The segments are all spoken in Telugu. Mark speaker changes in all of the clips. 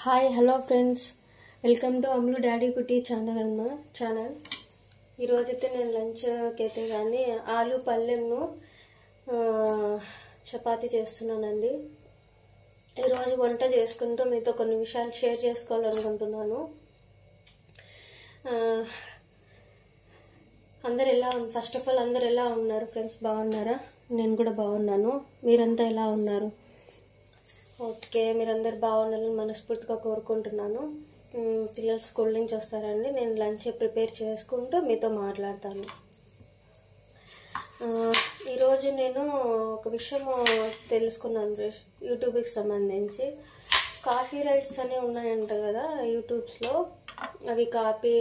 Speaker 1: Hi hello friends, welcome to Amlu daddy cutie channel. ఈరోజైతే నేను లంచ్కి అయితే కానీ ఆలు పల్లెంను చపాతీ చేస్తున్నానండి. ఈరోజు వంట చేసుకుంటూ మీతో కొన్ని విషయాలు షేర్ చేసుకోవాలనుకుంటున్నాను. ఫస్ట్ ఆఫ్ ఆల్ అందరు ఎలా ఉన్నారు ఫ్రెండ్స్? బాగున్నారా? నేను కూడా బాగున్నాను. మీరంతా ఎలా ఉన్నారు? ఓకే, మీరందరు బాగుండాలని మనస్ఫూర్తిగా కోరుకుంటున్నాను. పిల్లలు స్కూల్ నుంచి వస్తారండి. నేను లంచ్ ప్రిపేర్ చేసుకుంటూ మీతో మాట్లాడతాను. ఈరోజు నేను ఒక విషయం తెలుసుకున్నాను యూట్యూబ్కి సంబంధించి. కాపీ రైట్స్ అనేవి ఉన్నాయంట కదా యూట్యూబ్స్లో. అవి copy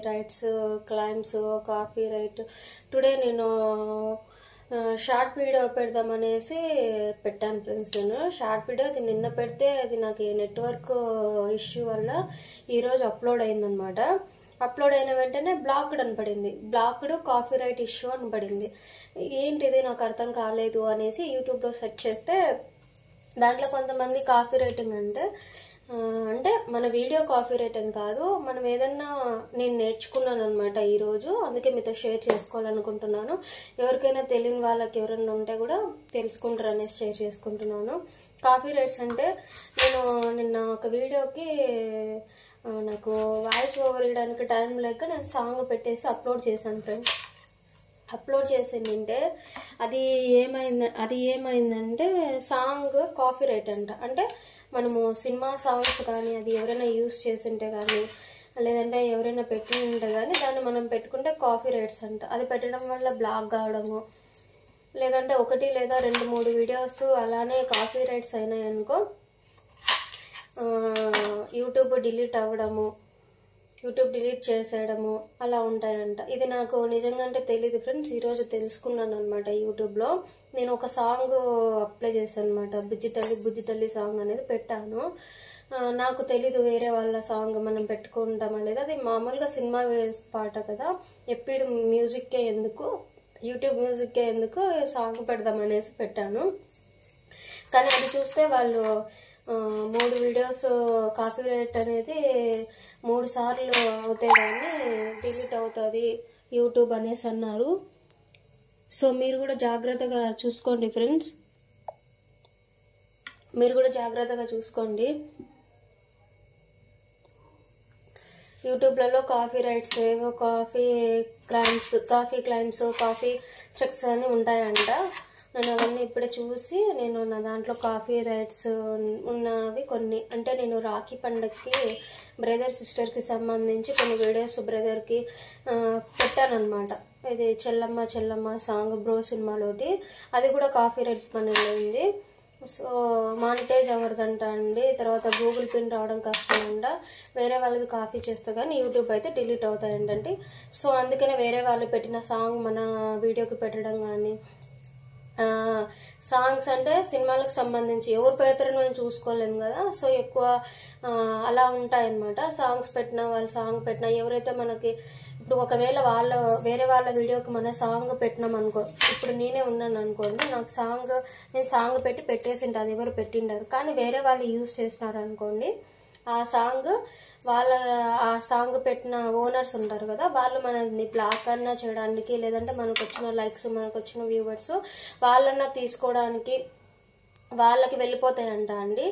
Speaker 1: rights claims copyright. Today నేను షార్ట్ వీడియో పెడదామనేసి పెట్టాను ఫ్రెండ్స్. నేను షార్ట్ వీడియో అది నిన్న పెడితే అది నాకు నెట్వర్క్ ఇష్యూ వల్ల ఈరోజు అప్లోడ్ అయిందనమాట. అప్లోడ్ అయిన వెంటనే బ్లాక్డ్ అని పడింది. బ్లాక్డ్ కాపీ రైట్ ఇష్యూ అని పడింది. ఏంటిది నాకు అర్థం కాలేదు అనేసి యూట్యూబ్లో సెర్చ్ చేస్తే దాంట్లో కొంతమంది కాపీ రైటింగ్ అంటే మన వీడియో కాపీ రైట్ అని కాదు, మనం ఏదన్నా నేను నేర్చుకున్నాను అనమాట ఈరోజు. అందుకే మీతో షేర్ చేసుకోవాలనుకుంటున్నాను. ఎవరికైనా తెలియని వాళ్ళకి ఎవరైనా ఉంటే కూడా తెలుసుకుంటారు అనేసి షేర్ చేసుకుంటున్నాను. కాపీ రైట్స్ అంటే నేను నిన్న ఒక వీడియోకి నాకు వాయిస్ ఓవర్ ఇవ్వడానికి టైం లేక నేను సాంగ్ పెట్టేసి అప్లోడ్ చేశాను ఫ్రెండ్స్. అప్లోడ్ చేసిందంటే అది ఏమైందంటే సాంగ్ కాపీ రైట్ అంట. అంటే మనము సినిమా సాంగ్స్ కానీ అది ఎవరైనా యూస్ చేసింటే కానీ లేదంటే ఎవరైనా పెట్టింటే కానీ దాన్ని మనం పెట్టుకుంటే కాపీ రైట్స్ అంట. అది పెట్టడం వల్ల బ్లాక్ కావడము లేదంటే 1 లేదా 2-3 వీడియోస్ అలానే కాపీ రైట్స్ అయినాయి అనుకో యూట్యూబ్ డిలీట్ అవ్వడము, యూట్యూబ్ డిలీట్ చేసేయడము అలా ఉంటాయంట. ఇది నాకు నిజంగా అంటే తెలియదు ఫ్రెండ్స్. ఈరోజు తెలుసుకున్నాను అనమాట యూట్యూబ్లో. నేను ఒక సాంగ్ అప్లై చేశాను అనమాట. బుజ్జి తల్లి సాంగ్ అనేది పెట్టాను. నాకు తెలీదు వేరే వాళ్ళ సాంగ్ మనం పెట్టుకుంటామా లేదా. అది మామూలుగా సినిమా పాట కదా, ఎప్పుడు మ్యూజిక్కే ఎందుకు, యూట్యూబ్ మ్యూజిక్కే ఎందుకు సాంగ్ పెడదామనేసి పెట్టాను. కానీ అది చూస్తే వాళ్ళు 3 వీడియోస్ కాపీ రైట్ అనేది 3 సార్లు అవుతే కానీ డిలీట్ అవుతుంది యూట్యూబ్ అనేసి అన్నారు. సో మీరు కూడా జాగ్రత్తగా చూసుకోండి ఫ్రెండ్స్. మీరు కూడా జాగ్రత్తగా చూసుకోండి. యూట్యూబ్లలో కాపీ రైట్స్ ఏవో కాపీ క్లైంట్స్ కాపీ స్ట్రక్స్ అని ఉంటాయంట. నేను అవన్నీ ఇప్పుడే చూసి నేను నా దాంట్లో కాపీ రైట్స్ ఉన్నవి కొన్ని, అంటే నేను రాఖీ పండగకి బ్రదర్ సిస్టర్కి సంబంధించి కొన్ని వీడియోస్ బ్రదర్కి పెట్టానమాట. ఇది చెల్లమ్మ సాంగ్ బ్రో సినిమాలోటి. అది కూడా కాపీ రైట్ పని అయింది. సో మానిటైజ్ అవ్వదంట అండి. తర్వాత గూగుల్ పిన్ రావడం కష్టం అంట. వేరే వాళ్ళది కాపీ చేస్తే కానీ యూట్యూబ్ అయితే డిలీట్ అవుతాయంటండి. సో అందుకనే వేరే వాళ్ళు పెట్టిన సాంగ్ మన వీడియోకి పెట్టడం కానీ, సాంగ్స్ అంటే సినిమాలకు సంబంధించి ఎవరు పెడతారో మనం చూసుకోలేము కదా. సో ఎక్కువ అలా ఉంటాయన్నమాట. సాంగ్స్ పెట్టినా వాళ్ళు సాంగ్ పెట్టినా ఎవరైతే మనకి ఇప్పుడు ఒకవేళ వేరే వాళ్ళ వీడియోకి మన సాంగ్ పెట్టినాం అనుకో, ఇప్పుడు నేనే ఉన్నాను అనుకోండి, నాకు నేను సాంగ్ పెట్టేసింట, అది ఎవరు పెట్టిండారు. కానీ వేరే వాళ్ళు యూజ్ చేసినారు అనుకోండి, ఆ సాంగ్ పెట్టిన ఓనర్స్ ఉంటారు కదా, వాళ్ళు మనల్ని బ్లాక్ అన్నా చేయడానికి లేదంటే మనకు వచ్చిన లైక్స్ మనకు వచ్చిన వ్యూవర్స్ వాళ్ళన్నా తీసుకోవడానికి వాళ్ళకి వెళ్ళిపోతాయంట అండి.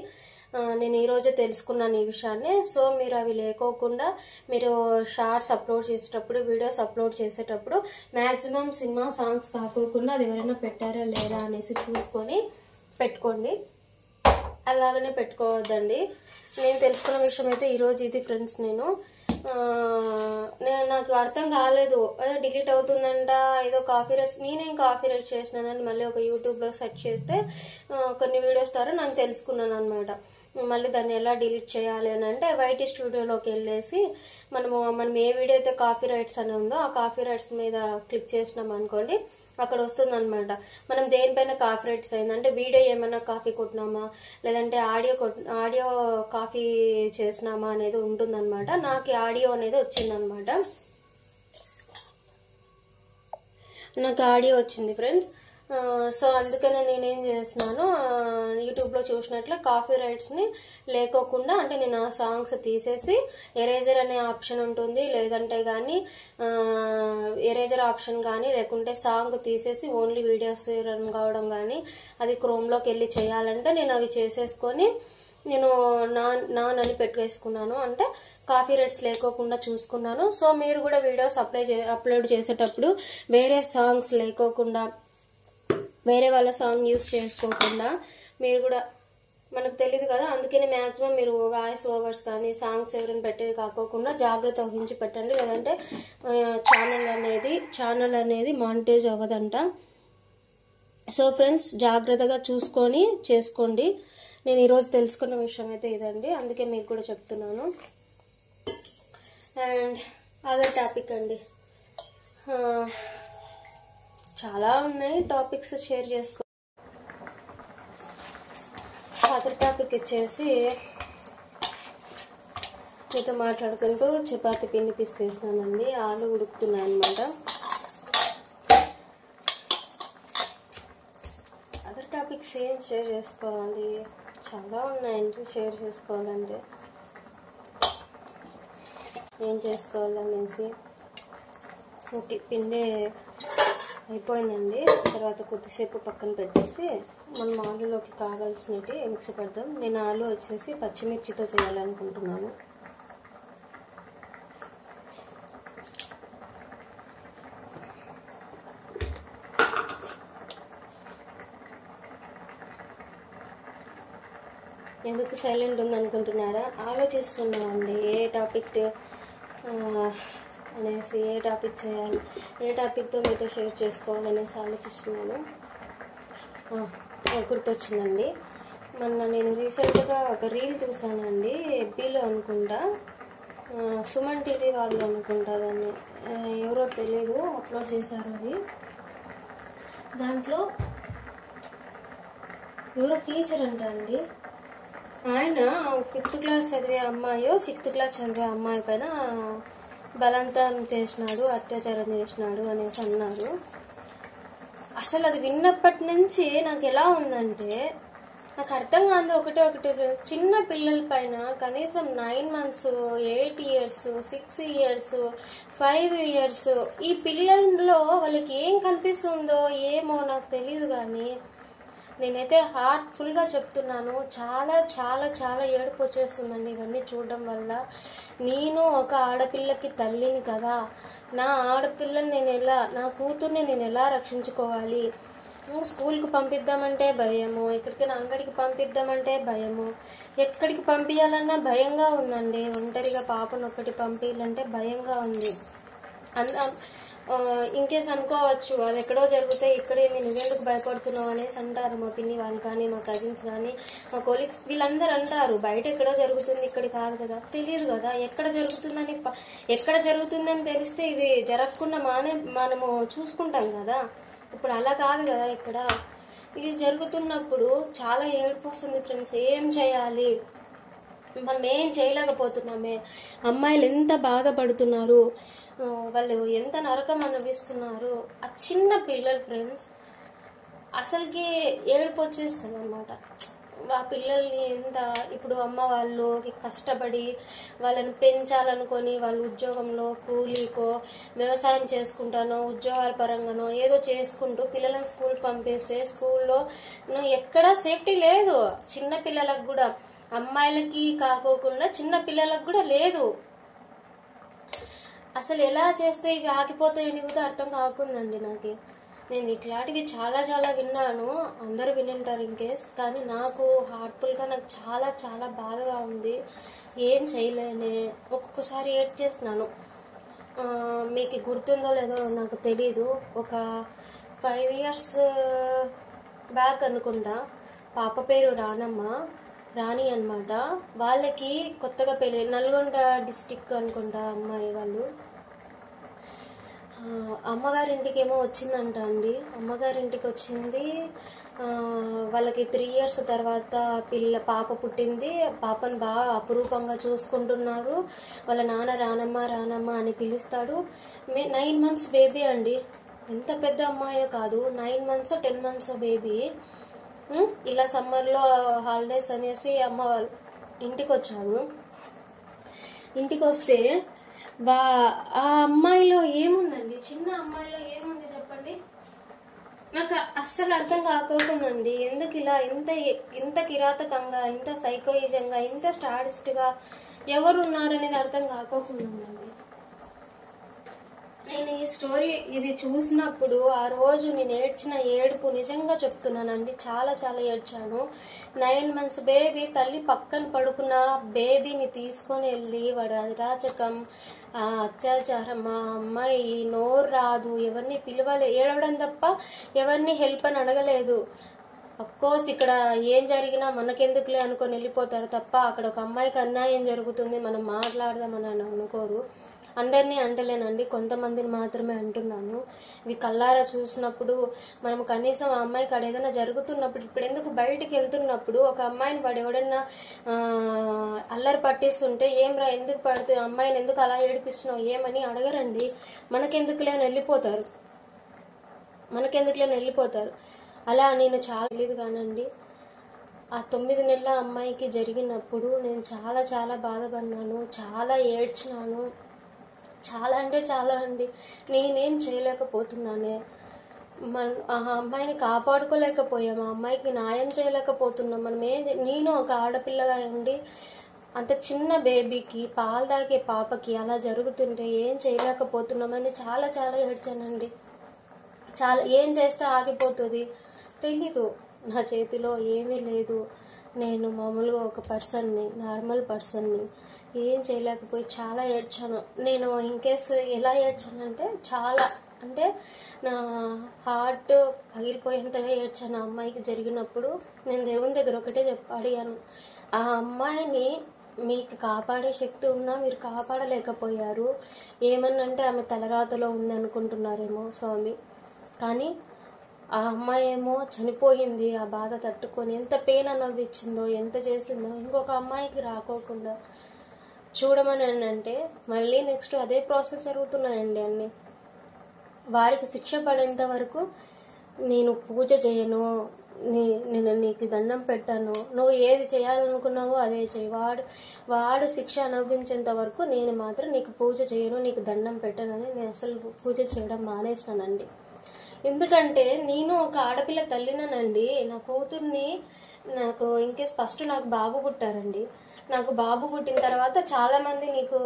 Speaker 1: నేను ఈరోజే తెలుసుకున్నాను ఈ విషయాన్ని. సో మీరు అవి లేకోకుండా మీరు షార్ట్స్ అప్లోడ్ చేసేటప్పుడు వీడియోస్ అప్లోడ్ చేసేటప్పుడు మ్యాక్సిమం సినిమా సాంగ్స్ కాకోకుండా అది ఎవరైనా పెట్టారా లేదా అనేసి చూసుకొని పెట్టుకోండి. అలాగనే పెట్టుకోవద్దండి. నేను తెలుసుకున్న విషయం అయితే ఈరోజు ఇది ఫ్రెండ్స్. నాకు అర్థం కాలేదు, డిలీట్ అవుతుందంట ఏదో కాపీ రైట్స్. నేనేం కాపీ రైట్ చేసినానని మళ్ళీ ఒక యూట్యూబ్లో సెర్చ్ చేస్తే కొన్ని వీడియోస్ ద్వారా నాకు తెలుసుకున్నాను అనమాట. మళ్ళీ దాన్ని ఎలా డిలీట్ చేయాలి అని అంటే వైటీ స్టూడియోలోకి వెళ్ళేసి మనం ఏ వీడియో అయితే కాపీ రైట్స్ అని ఉందో ఆ కాపీ రైట్స్ మీద క్లిక్ చేసినాం అనుకోండి, అక్కడ వస్తుంది అనమాట. మనం దేనిపైన కాపీ రైట్స్ అయిందంటే వీడియో ఏమైనా కాపీ కొట్టినామా లేదంటే ఆడియో కాపీ చేసినామా అనేది ఉంటుందన్నమాట. నాకు ఆడియో అనేది వచ్చిందనమాట. నాకు ఆడియో వచ్చింది ఫ్రెండ్స్. సో అందుకనే నేనేం చేస్తున్నాను, యూట్యూబ్లో చూసినట్లు కాపీ రైట్స్ని లేకోకుండా, అంటే నేను ఆ సాంగ్స్ తీసేసి ఎరేజర్ అనే ఆప్షన్ ఉంటుంది, లేదంటే కానీ ఎరేజర్ ఆప్షన్ కానీ, లేకుంటే సాంగ్ తీసేసి ఓన్లీ వీడియోస్ రన్ కావడం కానీ, అది క్రోమ్లోకి వెళ్ళి చేయాలంటే నేను అవి చేసేసుకొని నేను నాన్ అని పెట్టువేసుకున్నాను. అంటే కాపీ రైట్స్ లేకోకుండా చూసుకున్నాను. సో మీరు కూడా వీడియోస్ అప్లోడ్ చేసేటప్పుడు వేరే సాంగ్స్ లేకోకుండా, వేరే వాళ్ళ సాంగ్ యూస్ చేసుకోకుండా, మీరు కూడా మనకు తెలియదు కదా, అందుకని మ్యాక్సిమం మీరు వాయిస్ ఓవర్స్ కానీ సాంగ్స్ ఎవరైనా పెట్టేది కాకోకుండా జాగ్రత్త వహించి పెట్టండి, లేదంటే ఛానల్ అనేది మానిటైజ్ అవ్వదంట. సో ఫ్రెండ్స్, జాగ్రత్తగా చూసుకొని చేసుకోండి. నేను ఈరోజు తెలుసుకున్న విషయం అయితే ఇదండి, అందుకే మీకు కూడా చెప్తున్నాను. అండ్ అదర్ టాపిక్ అండి, చాలా ఉన్నాయి టాపిక్స్ షేర్ చేసుకో. అదర్ టాపిక్ వచ్చేసి మీతో మాట్లాడుకుంటూ చపాతి పిండి పిసికేసినానండి, ఆలు ఉడుకుతున్నాయి అన్నమాట. అదర్ టాపిక్స్ ఏం షేర్ చేసుకోవాలి, చాలా ఉన్నాయండి షేర్ చేసుకోవాలంటే. ఏం చేసుకోవాలనేసి ఓకే, పిండి అయిపోయిందండి. తర్వాత కొద్దిసేపు పక్కన పెట్టేసి మనం ఆలులోకి కావాల్సినవి మిక్స్ పెడదాం. నేను ఆలు వచ్చేసి పచ్చిమిర్చితో చేయాలనుకుంటున్నాను. ఎందుకు సైలెంట్ ఉందనుకుంటున్నారా? ఆలోచిస్తున్నామండి ఏ టాపిక్ అనేసి, ఏ టాపిక్ చేయాలి, ఏ టాపిక్తో మీతో షేర్ చేసుకోవాలనేసి ఆలోచిస్తున్నాను. గుర్తొచ్చిందండి, మొన్న నేను రీసెంట్గా ఒక రీల్ చూసానండి, ఎఫ్బీలో అనుకుంటా, సుమన్ టీవీ వాళ్ళు అనుకుంటా, దాన్ని ఎవరో తెలీదు అప్లోడ్ చేశారు. అది దాంట్లో ఎవరో టీచర్ అంట అండి, ఆయన 5th క్లాస్ చదివే అమ్మాయో 6th క్లాస్ చదివే అమ్మాయి పైన బలవంతం చేసినాడు, అత్యాచారం చేసినాడు అనేసి అన్నారు. అసలు అది విన్నప్పటి నుంచి నాకు ఎలా ఉందంటే, నాకు అర్థం కాదు ఒకటి చిన్న పిల్లల పైన కనీసం 9 months, 8 years, 6 years, 5 years ఈ పిల్లల్లో వాళ్ళకి ఏం కనిపిస్తుందో ఏమో నాకు తెలియదు, కానీ నేనైతే హార్ట్ఫుల్గా చెప్తున్నాను, చాలా చాలా చాలా ఏడుపు వచ్చేస్తుందండి ఇవన్నీ చూడడం వల్ల. నేను ఒక ఆడపిల్లకి తల్లిని కదా, నా ఆడపిల్లని నా కూతుర్ని నేను ఎలా రక్షించుకోవాలి? స్కూల్కి పంపిద్దామంటే భయము, ఎక్కడికైనా అంగడికి పంపిద్దామంటే భయము, ఎక్కడికి పంపించాలన్నా భయంగా ఉందండి. ఒంటరిగా పాపను ఒక్కటి పంపించాలంటే భయంగా ఉంది. ఇంకేస్ అనుకోవచ్చు అది ఎక్కడో జరిగితే ఇక్కడేమి నువ్వెందుకు భయపడుతున్నావు అనేసి అంటారు మా పిన్ని వాళ్ళు కానీ, మా కజిన్స్ కానీ, మా కొలీగ్స్, వీళ్ళందరూ అంటారు బయట ఎక్కడో జరుగుతుంది ఇక్కడ కాదు కదా. తెలియదు కదా ఎక్కడ జరుగుతుందని తెలిస్తే ఇది జరగకుండా మనము చూసుకుంటాం కదా. ఇప్పుడు అలా కాదు కదా, ఇక్కడ ఇది జరుగుతున్నప్పుడు చాలా ఏడుపు వస్తుంది ఫ్రెండ్స్. ఏం చేయాలి, మనం ఏం చేయలేకపోతున్నామే. అమ్మాయిలు ఎంత బాధపడుతున్నారు, వాళ్ళు ఎంత నరకం అనుభవిస్తున్నారు. ఆ చిన్న పిల్లలు ఫ్రెండ్స్, అసలుకి ఏడుపు వచ్చేస్తుంది అన్నమాట. ఆ పిల్లల్ని ఇప్పుడు అమ్మ వాళ్ళు కష్టపడి వాళ్ళని పెంచాలనుకొని వాళ్ళు ఉద్యోగంలో కూలీకో వ్యవసాయం చేసుకుంటానో ఉద్యోగాల పరంగానో ఏదో చేసుకుంటూ పిల్లలను స్కూల్ పంపిస్తే స్కూల్లో ఎక్కడా సేఫ్టీ లేదు. చిన్న పిల్లలకు కూడా, అమ్మాయిలకి కాకోకుండా చిన్న పిల్లలకు కూడా లేదు. అసలు ఎలా చేస్తే ఇవి ఆగిపోతాయని కూడా అర్థం కాకుందండి నాకు. నేను ఇట్లాంటివి చాలా చాలా విన్నాను, అందరూ వినింటారు ఇంకేస్, కానీ నాకు హార్ట్ఫుల్గా నాకు చాలా చాలా బాధగా ఉంది. ఏం చేయలేనే, ఒక్కొక్కసారి ఏడ్ చేస్తున్నాను. మీకు గుర్తుందో లేదో నాకు తెలీదు, ఒక 5 years బ్యాక్ అనుకుంటా, పాప పేరు రాణి అన్నమాట. వాళ్ళకి కొత్తగా పెళ్ళి, నల్గొండ డిస్టిక్ అనుకుంటా అమ్మాయి వాళ్ళు. అమ్మగారింటికి ఏమో వచ్చిందంట అండి. అమ్మగారింటికి వచ్చింది, వాళ్ళకి 3 years తర్వాత పాప పుట్టింది. పాపను బాగా అపురూపంగా చూసుకుంటున్నారు. వాళ్ళ నాన్న రానమ్మ అని పిలుస్తాడు. 9 months బేబీ అండి. ఎంత పెద్ద అమ్మాయో కాదు, 9 months 10 months బేబీ. ఇలా సమ్మర్లో హాలిడేస్ అనేసి అమ్మ వాళ్ళు ఇంటికి వచ్చారు. ఇంటికి వస్తే ఆ అమ్మాయిలో ఏముందండి, చిన్న అమ్మాయిలో ఏముంది చెప్పండి? నాకు అస్సలు అర్థం కాకపోతుందండి. ఎందుకు ఇలా ఇంత కిరాతకంగా, ఇంత సైకోయిజంగా, ఇంత స్టాటిస్ట్గా ఎవరు ఉన్నారనేది అర్థం కాకపోతుందండి. నేను ఈ స్టోరీ ఇది చూసినప్పుడు ఆ రోజు నేను ఏడ్చిన ఏడుపు నిజంగా చెప్తున్నానండి, చాలా చాలా ఏడ్చాను. 9 months బేబీ, తల్లి పక్కన పడుకున్న బేబీని తీసుకొని వెళ్ళి వాడు అరాచకం, అత్యాచారం. మా అమ్మాయి నోరు రాదు, ఎవరిని పిలవలే, ఏడవడం తప్ప ఎవరిని హెల్ప్ అని అడగలేదు. అఫ్కోర్స్ ఇక్కడ ఏం జరిగినా మనకెందుకులే అనుకొని వెళ్ళిపోతారు తప్ప అక్కడ ఒక అమ్మాయికి అన్యాయం జరుగుతుంది మనం మాట్లాడదామని అనుకోరు. అందరినీ అంటలేనండి, కొంతమందిని మాత్రమే అంటున్నాను. ఇవి కల్లారా చూసినప్పుడు మనం కనీసం ఆ అమ్మాయికి అక్కడ ఏదైనా జరుగుతున్నప్పుడు, ఇప్పుడు ఎందుకు బయటికి వెళ్తున్నప్పుడు ఒక అమ్మాయిని వాడు ఎవడన్నా అల్లరి పట్టిస్తుంటే ఏం రా ఎందుకు పడుతూ అమ్మాయిని ఎందుకు అలా ఏడిపిస్తున్నావు ఏమని అడగరండి. మనకెందుకులే అని వెళ్ళిపోతారు. అలా నేను చాలా తెలియదు కానండి, ఆ 9 నెలల అమ్మాయికి జరిగినప్పుడు నేను చాలా చాలా బాధపడినాను, చాలా ఏడ్చినాను. చాలా అంటే చాలా అండి. నేనేం చేయలేకపోతున్నానే, ఆ అమ్మాయిని కాపాడుకోలేకపోయాం, ఆ అమ్మాయికి న్యాయం చేయలేకపోతున్నాం. నేను ఒక ఆడపిల్లగా ఉండి అంత చిన్న బేబీకి, పాలు తాగే పాపకి అలా జరుగుతుంటే ఏం చేయలేకపోతున్నామని చాలా చాలా ఏడ్చానండి. చాలా ఏం చేస్తే ఆగిపోతుంది తెలీదు, నా చేతిలో ఏమీ లేదు. నేను మామూలుగా ఒక పర్సన్ని, నార్మల్ పర్సన్ని, ఏం చేయలేకపోయి చాలా ఏడ్చాను. నేను ఇన్కేస్ ఎలా ఏడ్చానంటే చాలా, అంటే నా హార్ట్ పగిలిపోయేంతగా ఏడ్చాను ఆ అమ్మాయికి జరిగినప్పుడు. నేను దేవుని దగ్గర ఒకటే అడిగాను, ఆ అమ్మాయిని మీకు కాపాడే శక్తి ఉన్నా మీరు కాపాడలేకపోయారు. ఏమన్నంటే ఆమె తలరాతలో ఉంది అనుకుంటున్నారేమో స్వామి, కానీ ఆ అమ్మాయి ఏమో చనిపోయింది. ఆ బాధ తట్టుకొని ఎంత పెయిన్ అనుభవించిందో, ఎంత చేసిందో, ఇంకొక అమ్మాయికి రాకోకుండా చూడమని అంటే మళ్ళీ నెక్స్ట్ అదే ప్రాసెస్ జరుగుతున్నాయండి అన్నీ. వాడికి శిక్ష పడేంత వరకు నేను పూజ చేయను, నేను నీకు దండం పెట్టాను, నువ్వు ఏది చేయాలనుకున్నావో అదే చేయి, వాడు శిక్ష అనుభవించేంత వరకు నేను మాత్రం నీకు పూజ చేయను, నీకు దండం పెట్టానని నేను అసలు పూజ చేయడం మానేసినానండి. ఎందుకంటే నేను ఒక ఆడపిల్ల తల్లినండి. నా కూతుర్ని నాకు ఇన్కేస్ ఫస్ట్ నాకు బాబు పుట్టారండి. నాకు బాబు పుట్టిన తర్వాత చాలా మంది నీకు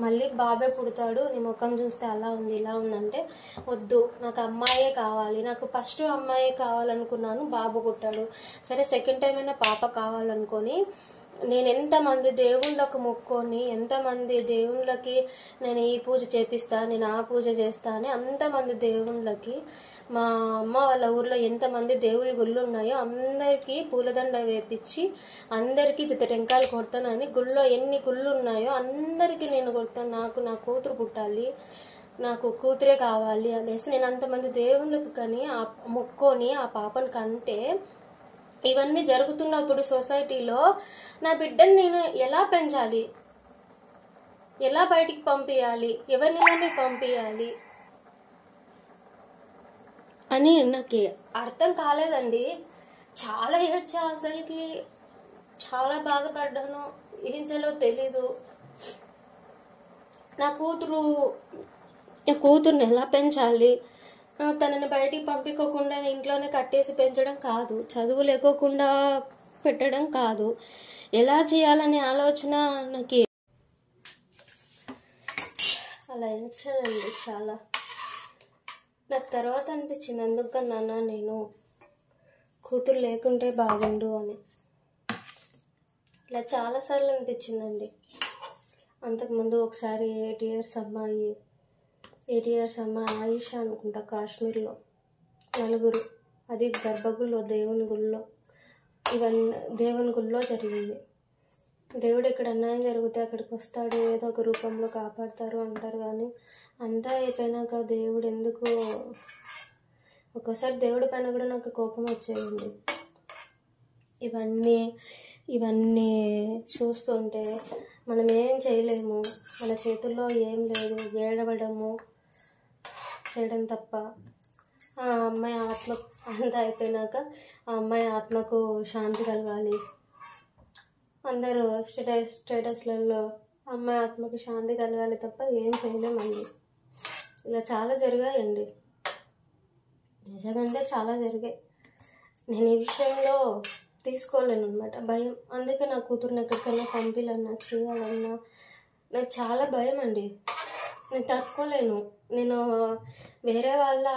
Speaker 1: మళ్ళీ బాబే పుడతాడు, నీ ముఖం చూస్తే అలా ఉంది ఇలా ఉందంటే వద్దు, నాకు అమ్మాయే కావాలి. నాకు ఫస్ట్ అమ్మాయే కావాలనుకున్నాను, బాబు పుట్టాడు. సరే సెకండ్ టైం అయినా పాప కావాలనుకొని నేను ఎంతమంది దేవుళ్ళకు మొక్కొని, ఎంతమంది దేవుళ్ళకి నేను ఈ పూజ చేపిస్తా, నేను ఆ పూజ చేస్తా అని అంతమంది దేవుళ్ళకి, మా అమ్మ వాళ్ళ ఊర్లో ఎంతమంది దేవుళ్ళ గుళ్ళు ఉన్నాయో అందరికీ పూలదండ వేపించి అందరికీ టెంకాయలు కొడతానని, గుళ్ళో ఎన్ని గుళ్ళు ఉన్నాయో అందరికీ నేను కొడతాను, నాకు నా కూతురు పుట్టాలి, నాకు కూతురే కావాలి అనేసి నేను అంతమంది దేవుళ్ళకి కానీ మొక్కొని ఆ పాపను కంటే, ఇవన్నీ జరుగుతున్నప్పుడు సొసైటీలో నా బిడ్డని నేను ఎలా పెంచాలి, ఎలా బయటికి పంపించాలి, ఎవరిని నమ్మి పంపించాలి అని నాకు అర్థం కాలేదండి. చాలా ఏడ్చా, అసలుకి చాలా బాధపడ్డాను, ఏం చేయాలో తెలీదు. నా కూతుర్ని ఎలా పెంచాలి, తనని బయటికి పంపించకుండా ఇంట్లోనే కట్టేసి పెంచడం కాదు, చదువు లేకోకుండా పెట్టడం కాదు, ఎలా చేయాలనే ఆలోచన నాకు. అలా ఏడ్చానండి చాలా. నాకు తర్వాత అనిపించింది ఎందుకన్నా నేను కూతురు లేకుంటే బాగుండు అని. ఇలా చాలాసార్లు అనిపించిందండి. అంతకుముందు ఒకసారి 8 years అమ్మాయి ఆయిషా అనుకుంటా, కాశ్మీర్లో 4, అది గర్భగుడిలో, దేవుని గుళ్ళో, ఇవన్నీ దేవుని గుళ్ళో జరిగింది. దేవుడు ఎక్కడ అన్యాయం జరిగితే అక్కడికి వస్తాడు, ఏదో ఒక రూపంలో కాపాడతారు అంటారు. కానీ అంతా అయిపోయినాక దేవుడు ఎందుకు, ఒక్కోసారి దేవుడి పైన కూడా నాకు కోపం వచ్చేయండి. ఇవన్నీ చూస్తుంటే మనం ఏం చేయలేము, మన చేతుల్లో ఏం లేదు, ఏడవడము చేయడం తప్ప. ఆ అమ్మాయి ఆత్మ అంతా అయిపోయినాక ఆ అమ్మాయి ఆత్మకు శాంతి కలగాలి. అందరూ స్టేటస్లలో అమ్మాయి ఆత్మకు శాంతి కలగాలి తప్ప ఏం చేయలేమండి. ఇలా చాలా జరిగాయండి, నిజంగా చాలా జరిగాయి. నేను ఈ విషయంలో తీసుకోలేను అనమాట, భయం. అందుకే నా కూతురుని ఎక్కడికైనా పంపించాలన్నా చేయాలన్నా నాకు చాలా భయం అండి. నేను తట్టుకోలేను. నేను వేరే వాళ్ళ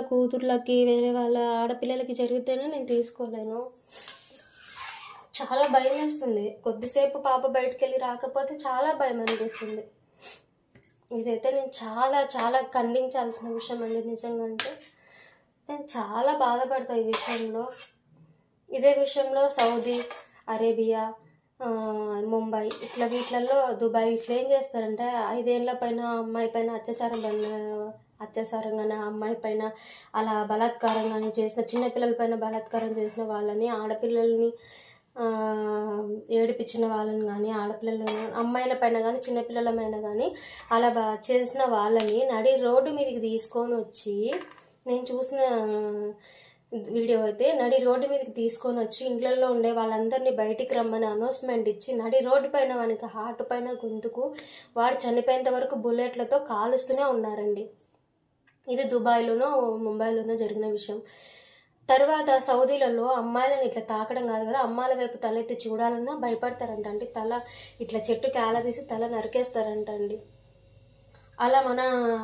Speaker 1: కూతుర్లకి వేరే వాళ్ళ ఆడపిల్లలకి జరిగితేనే నేను తీసుకోలేను. చాలా భయం వేస్తుంది. కొద్దిసేపు పాప బయటకు వెళ్ళి రాకపోతే చాలా భయం అనిపిస్తుంది. ఇదైతే నేను చాలా చాలా ఖండించాల్సిన విషయం అండి. నిజంగా అంటే నేను చాలా బాధపడతా ఈ విషయంలో. ఇదే విషయంలో సౌదీ అరేబియా, ముంబై ఇట్లా వీటిలలో, దుబాయ్ ఇట్లా ఏం చేస్తారంటే 5 ఏళ్ళ పైన అమ్మాయి పైన అత్యాచారంగానే అమ్మాయి పైన అలా బలాత్కారంగానే చేసిన, చిన్నపిల్లల పైన బలాత్కారం చేసిన వాళ్ళని, ఆడపిల్లల్ని ఏడిపించిన వాళ్ళని కానీ, ఆడపిల్లలు అమ్మాయిల పైన కానీ చిన్నపిల్లల పైన కానీ అలా చేసిన వాళ్ళని నడి రోడ్డు మీదకి తీసుకొని వచ్చి, నేను చూసిన వీడియో అయితే నడి రోడ్డు మీదకి తీసుకొని వచ్చి ఇంట్లలో ఉండే వాళ్ళందరినీ బయటికి రమ్మని అనౌన్స్మెంట్ ఇచ్చి నడి రోడ్డు పైన వానికి హార్ట్ పైన గొంతుకు వాడు చనిపోయేంత వరకు బుల్లెట్లతో కాలుస్తూనే ఉన్నారండి. ఇది దుబాయ్లోనో ముంబైలోనో జరిగిన విషయం. తర్వాత సౌదీలలో అమ్మాయిలను ఇట్లా తాకడం కాదు కదా, అమ్మాయిల వైపు తలెత్తి చూడాలన్నా భయపడతారంట అండి. తల ఇట్లా చెట్టుకి ఆలదీసి తల నరికేస్తారంట అండి. అలా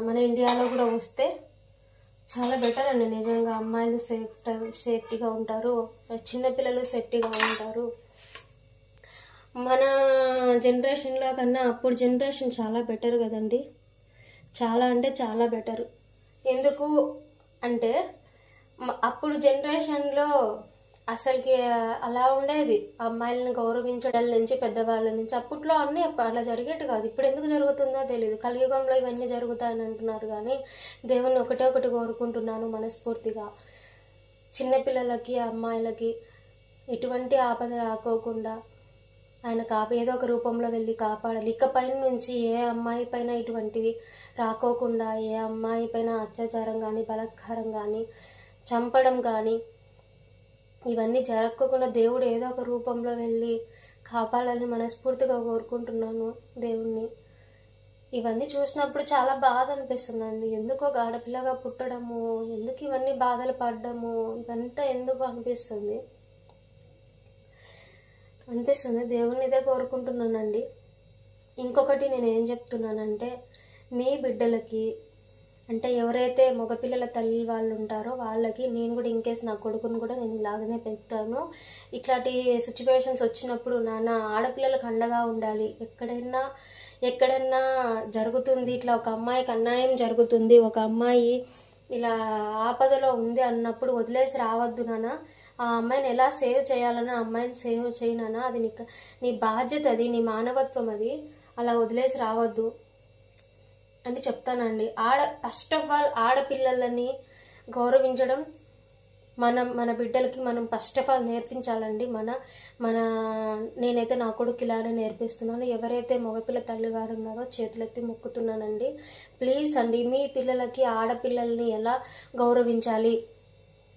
Speaker 1: మన ఇండియాలో కూడా వస్తే చాలా బెటర్ అండి. నిజంగా అమ్మాయిలు సేఫ్టీగా ఉంటారు, చిన్నపిల్లలు సేఫ్టీగా ఉంటారు. మన జనరేషన్లో కన్నా అప్పుడు జనరేషన్ చాలా బెటర్ కదండి. చాలా అంటే చాలా బెటర్. ఎందుకు అంటే అప్పుడు జనరేషన్లో అసలుకి అలా ఉండేది, అమ్మాయిలను గౌరవించడం నుంచి పెద్దవాళ్ళ నుంచి. అప్పట్లో అన్నీ అలా జరిగేటి కాదు. ఇప్పుడు ఎందుకు జరుగుతుందో తెలియదు. కలియుగంలో ఇవన్నీ జరుగుతాయని అంటున్నారు కానీ దేవుణ్ణి ఒకటి కోరుకుంటున్నాను మనస్ఫూర్తిగా, చిన్నపిల్లలకి అమ్మాయిలకి ఎటువంటి ఆపద రాకోకుండా ఆయన ఏదో ఒక రూపంలో వెళ్ళి కాపాడాలి. ఇకపై నుంచి ఏ అమ్మాయి పైన ఇటువంటివి రాకోకుండా, ఏ అమ్మాయి పైన అత్యాచారం కానీ బలాత్కారం కానీ చంపడం కానీ ఇవన్నీ జరగకుండా దేవుడు ఏదో ఒక రూపంలో వెళ్ళి కాపాడాలని మనస్ఫూర్తిగా కోరుకుంటున్నాను దేవుణ్ణి. ఇవన్నీ చూసినప్పుడు చాలా బాధ అనిపిస్తుందండి. ఎందుకు ఒక ఆడపిల్లగా పుట్టడము, ఎందుకు ఇవన్నీ బాధలు పడ్డము, ఇదంతా ఎందుకు అనిపిస్తుంది. దేవుణ్ణి ఇదే కోరుకుంటున్నానండి. ఇంకొకటి నేను ఏం చెప్తున్నానంటే, మీ బిడ్డలకి అంటే ఎవరైతే మగపిల్లల తల్లి వాళ్ళు ఉంటారో వాళ్ళకి నేను కూడా ఇన్కేస్ నా కొడుకుని కూడా నేను ఇలాగనే పెంచుతాను. ఇట్లాంటి సిచ్యువేషన్స్ వచ్చినప్పుడు నాన్న ఆడపిల్లలకు అండగా ఉండాలి. ఎక్కడైనా జరుగుతుంది, ఇట్లా ఒక అమ్మాయికి అన్యాయం జరుగుతుంది, ఒక అమ్మాయి ఇలా ఆపదలో ఉంది అన్నప్పుడు వదిలేసి రావద్దు నాన్న. ఆ అమ్మాయిని ఎలా సేవ్ చేయాలన్నా ఆ అమ్మాయిని సేవ్ చేయనా, అది నీ బాధ్యత, అది నీ మానవత్వం, అది అలా వదిలేసి రావద్దు అని చెప్తానండి. ఫస్ట్ ఆఫ్ ఆల్ ఆడపిల్లలని గౌరవించడం మన బిడ్డలకి మనం ఫస్ట్ ఆఫ్ ఆల్ నేర్పించాలండి. నేనైతే నా కొడుకు ఇలానే నేర్పిస్తున్నాను. ఎవరైతే మగపిల్ల తల్లివారు ఉన్నారో చేతులెత్తి మొక్కుతున్నానండి. ప్లీజ్ అండి, మీ పిల్లలకి ఆడపిల్లల్ని ఎలా గౌరవించాలి,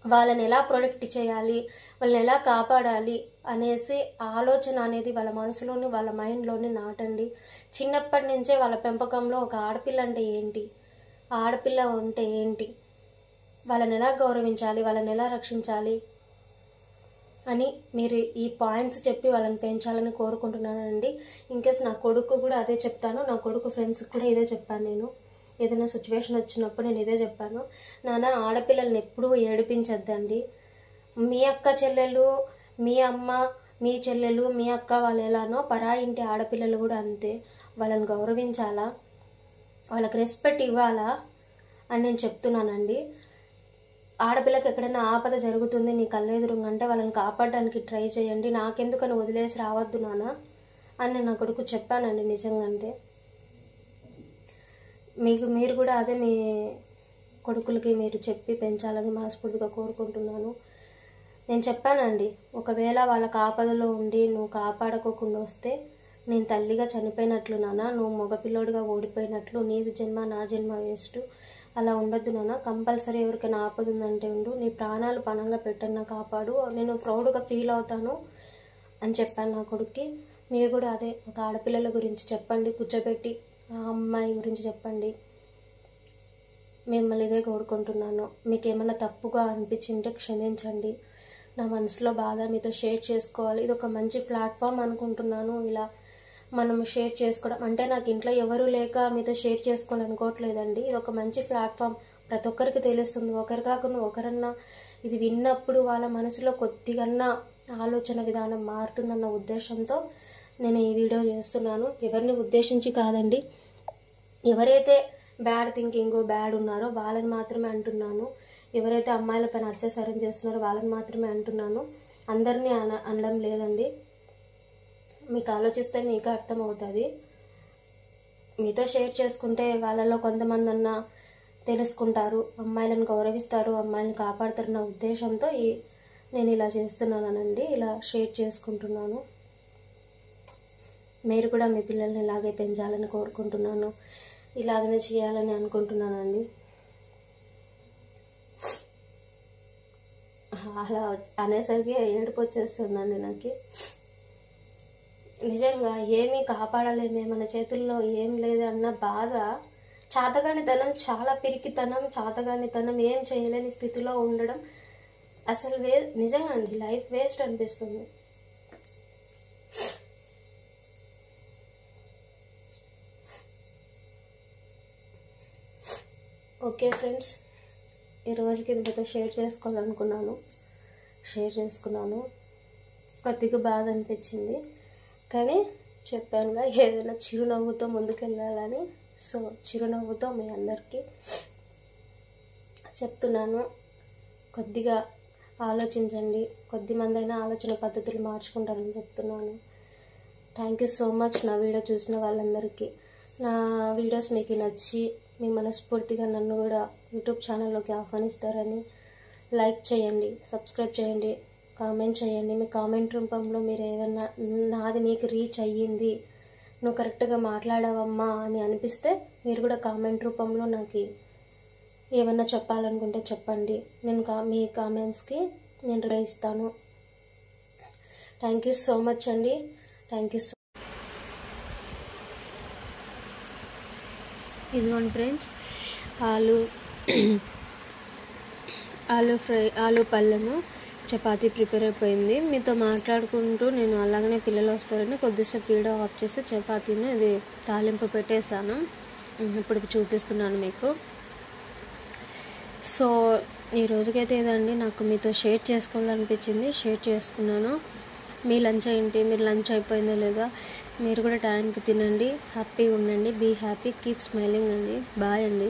Speaker 1: వాళ్ళని ఎలా ప్రొటెక్ట్ చేయాలి, వాళ్ళని ఎలా కాపాడాలి అనేసి ఆలోచన అనేది వాళ్ళ మనసులోని వాళ్ళ మైండ్లోని నాటండి. చిన్నప్పటి నుంచే వాళ్ళ పెంపకంలో ఒక ఆడపిల్ల అంటే ఏంటి, ఆడపిల్ల అంటే ఏంటి, వాళ్ళని ఎలా గౌరవించాలి, వాళ్ళని ఎలా రక్షించాలి అని మీరు ఈ పాయింట్స్ చెప్పి వాళ్ళని పెంచాలని కోరుకుంటున్నానండి. ఇన్కేస్ నా కొడుకు కూడా అదే చెప్తాను, నా కొడుకు ఫ్రెండ్స్కి కూడా ఇదే చెప్పాను. నేను ఏదైనా సిచ్యువేషన్ వచ్చినప్పుడు నేను ఇదే చెప్పాను, నాన్న ఆడపిల్లల్ని ఎప్పుడూ ఏడిపించద్దండి. మీ అక్క చెల్లెలు, మీ అమ్మ, మీ చెల్లెలు, మీ అక్క వాళ్ళు ఎలానో పరాయి ఇంటి ఆడపిల్లలు కూడా అంతే. వాళ్ళని గౌరవించాలా, వాళ్ళకి రెస్పెక్ట్ ఇవ్వాలా అని నేను చెప్తున్నానండి. ఆడపిల్లకి ఎక్కడైనా ఆపద జరుగుతుంది నీ కళ్ళెదురుంగంటే వాళ్ళని కాపాడడానికి ట్రై చేయండి. నాకెందుకని వదిలేసి రావద్దు నాన్న అని నేను నా కొడుకు చెప్పానండి. నిజంగా అంటే మీరు కూడా అదే మీ కొడుకులకి మీరు చెప్పి పెంచాలని మనస్ఫూర్తిగా కోరుకుంటున్నాను. నేను చెప్పానండి, ఒకవేళ వాళ్ళకి ఆపదలో ఉండి నువ్వు కాపాడుకోకుండా వస్తే నేను తల్లిగా చనిపోయినట్లు నాన్న, నువ్వు మగపిల్లోడిగా ఓడిపోయినట్లు, నీది జన్మ నా జన్మ వేస్ట్, అలా ఉండొద్దు నాన్న. కంపల్సరీ ఎవరికైనా ఆపదుందంటే ఉండు, నీ ప్రాణాలు పణంగా పెట్టన్నా కాపాడు, నేను ప్రౌడ్గా ఫీల్ అవుతాను అని చెప్పాను నా కొడుక్కి. మీరు కూడా అదే ఒక ఆడపిల్లల గురించి చెప్పండి, కూర్చోబెట్టి ఆ అమ్మాయి గురించి చెప్పండి. మిమ్మల్ని ఇదే కోరుకుంటున్నాను. మీకు ఏమైనా తప్పుగా అనిపించింటే క్షమించండి. నా మనసులో బాధ మీతో షేర్ చేసుకోవాలి. ఇది ఒక మంచి ప్లాట్ఫామ్ అనుకుంటున్నాను. ఇలా మనం షేర్ చేసుకోవడం అంటే నాకు ఇంట్లో ఎవరు లేక మీతో షేర్ చేసుకోవాలనుకోవట్లేదండి. ఇది ఒక మంచి ప్లాట్ఫామ్, ప్రతి ఒక్కరికి తెలుస్తుంది. ఒకరు కాకుండా ఒకరన్నా ఇది విన్నప్పుడు వాళ్ళ మనసులో కొద్దిగన్నా ఆలోచన విధానం మారుతుందన్న ఉద్దేశంతో నేను ఈ వీడియో చేస్తున్నాను. ఎవరిని ఉద్దేశించి కాదండి. ఎవరైతే బ్యాడ్ థింకింగ్ బ్యాడ్ ఉన్నారో వాళ్ళని మాత్రమే అంటున్నాను. ఎవరైతే అమ్మాయిల పైన అత్యాచారం చేస్తున్నారో వాళ్ళని మాత్రమే అంటున్నాను. అందరినీ అనడం లేదండి. మీకు ఆలోచిస్తే మీకు అర్థమవుతుంది. మీతో షేర్ చేసుకుంటే వాళ్ళలో కొంతమంది అన్నా తెలుసుకుంటారు, అమ్మాయిలను గౌరవిస్తారు, అమ్మాయిలను కాపాడుతారన్న ఉద్దేశంతో నేను ఇలా చేస్తున్నానండి. ఇలా షేర్ చేసుకుంటున్నాను. మీరు కూడా మీ పిల్లల్ని ఇలాగే పెంచాలని కోరుకుంటున్నాను. ఇలాగనే చేయాలని అనుకుంటున్నానండి. అలా అనేసరికి ఏడుపు వచ్చేస్తుందండి నాకు. నిజంగా ఏమీ కాపాడలేమే, మన చేతుల్లో ఏం లేదు అన్న బాధ, చాతగానితనం, చాలా పిరికితనం, చాతగానితనం, ఏం చేయలేని స్థితిలో ఉండడం అసలు నిజంగా అండి లైఫ్ వేస్ట్ అనిపిస్తుంది. ఓకే ఫ్రెండ్స్, ఈ రోజుకి ఇంతతో షేర్ చేసుకున్నాను. కొద్దిగా బాధ అనిపించింది, కానీ చెప్పానుగా ఏదైనా చిరునవ్వుతో ముందుకెళ్ళాలని. సో చిరునవ్వుతో మీ అందరికీ చెప్తున్నాను. కొద్దిగా ఆలోచించండి, కొద్దిమంది అయినా ఆలోచన పద్ధతులు మార్చుకుంటారని చెప్తున్నాను. థ్యాంక్ యూ సో మచ్ నా వీడియో చూసిన వాళ్ళందరికీ. నా వీడియోస్ మీకు నచ్చి మీ మనస్ఫూర్తిగా నన్ను కూడా యూట్యూబ్ ఛానల్లోకి ఆహ్వానిస్తారని లైక్ చేయండి, సబ్స్క్రైబ్ చేయండి, కామెంట్ చేయండి. మీ కామెంట్ రూపంలో మీరు ఏమన్నా నాది మీకు రీచ్ అయ్యింది, నువ్వు కరెక్ట్గా మాట్లాడావమ్మా అని అనిపిస్తే మీరు కూడా కామెంట్ రూపంలో నాకు ఏమన్నా చెప్పాలనుకుంటే చెప్పండి. నేను మీ కామెంట్స్కి నేను రిప్లై ఇస్తాను. థ్యాంక్ యూ సో మచ్ అండి. Thank you so. ఇదిగోండి ఫ్రెండ్స్, ఆలు పళ్ళెము చపాతీ ప్రిపేర్ అయిపోయింది. మీతో మాట్లాడుకుంటూ నేను అలాగనే పిల్లలు వస్తారని కొద్దిసేపు వీడియో ఆఫ్ చేసి చపాతీని ఇది తాలింపు పెట్టేశాను. ఇప్పుడు చూపిస్తున్నాను మీకు. సో ఈ రోజుకైతే ఇదండి, నాకు మీతో షేర్ చేసుకోవాలనిపించింది, షేర్ చేసుకున్నాను. మీ లంచ్ ఏంటి, మీరు లంచ్ అయిపోయిందో లేదా, మీరు కూడా టైంకి తినండి, హ్యాపీగా ఉండండి, బీ హ్యాపీ, కీప్ స్మైలింగ్ అండి. బాయ్ అండి.